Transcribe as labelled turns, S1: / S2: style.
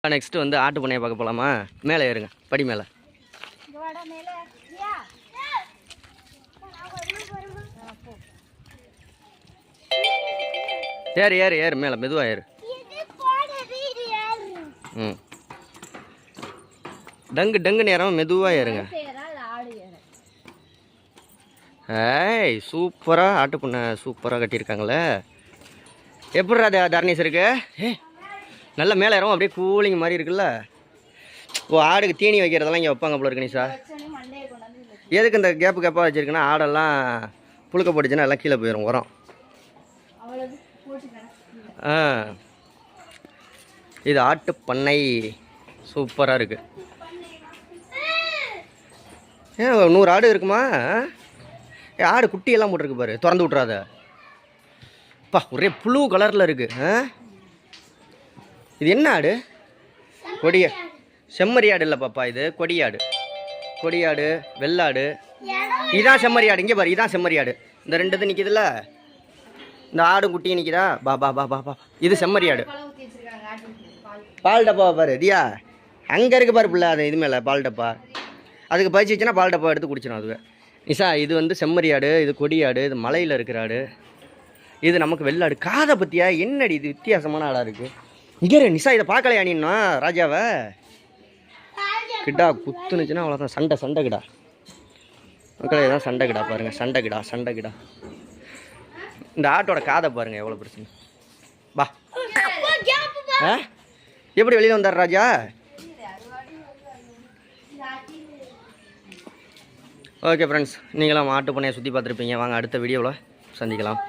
S1: Next வந்து ஆட்டு பண்ணையை பார்க்க போகலாமா? மேலே ஏறுங்க, படி மேலே. ஏறு ஏறு ஏறு மேலே, மெதுவாக ஏறு. ம், டங்கு டங்கு நேரம் மெதுவாக ஏறுங்க. ஏய், சூப்பராக ஆட்டு பண்ணை சூப்பராக கட்டியிருக்காங்களே. எப்படி அது தர்னீஸ் இருக்கு? ஏ நல்ல மேலே ஏறும், அப்படியே கூலிங் மாதிரி இருக்குல்ல. ஓ, ஆடுக்கு தீனி வைக்கிறதெல்லாம் இங்கே வைப்பாங்க போல இருக்கு. நிஷா, எதுக்கு இந்த கேப்பாக வச்சுருக்குன்னா ஆடெல்லாம் புழுக்க போட்டுச்சுன்னா எல்லாம் கீழே போயிடும் உரம். ஆ, இது ஆட்டு பண்ணை சூப்பராக இருக்குது. ஏன் 100 ஆடு இருக்குமா? ஆடு குட்டியெல்லாம் போட்டிருக்கு பாரு, திறந்து விட்றாத. அப்பா, ஒரே புழு கலரில் இருக்குது. இது என்ன ஆடு? கொடிய செம்மறி ஆடு இல்லை பாப்பா, இது கொடியாடு. கொடியாடு, வெள்ளாடு. இதுதான் செம்மறி ஆடு. இங்கே பாரு, இதுதான் செம்மறி ஆடு. இந்த 2 இது நிற்கிதுல்ல, இந்த ஆடும் குட்டியும் நிற்கிதா? பா பா பா பா பா, இது செம்மறி ஆடு. பால் டப்பா பாரு தியா, அங்கே இருக்கு பாரு பிள்ளை. அது இது மேலே பால் டப்பா, அதுக்கு பறிச்சிச்சுன்னா பால் டப்பா எடுத்து குடிச்சிடும் அதுவே. நிஷா, இது வந்து செம்மறி ஆடு, இது கொடியாடு, இது மலையில் இருக்கிற ஆடு, இது நமக்கு வெள்ளாடு. காதை பற்றியா? என்னடி இது வித்தியாசமான ஆடாக இருக்குது. இங்கே நிஷா, இதை பார்க்கலையா நீன்னா ராஜாவை? கிடா குத்துனுச்சுன்னா அவ்வளோதான், சண்டை சண்டை கிடா மக்களே. தான் சண்டை கிடா பாருங்கள், சண்டை கிடா சண்டை கிடா. இந்த ஆட்டோட காதை பாருங்கள் எவ்வளோ பிரச்சனை. பா, எப்படி வெளியில் வந்தார் ராஜா? ஓகே ஃப்ரெண்ட்ஸ், நீங்களாம் ஆட்டு பண்ணையை சுற்றி பார்த்துருப்பீங்க. வாங்க அடுத்த வீடியோவில் சந்திக்கலாம்.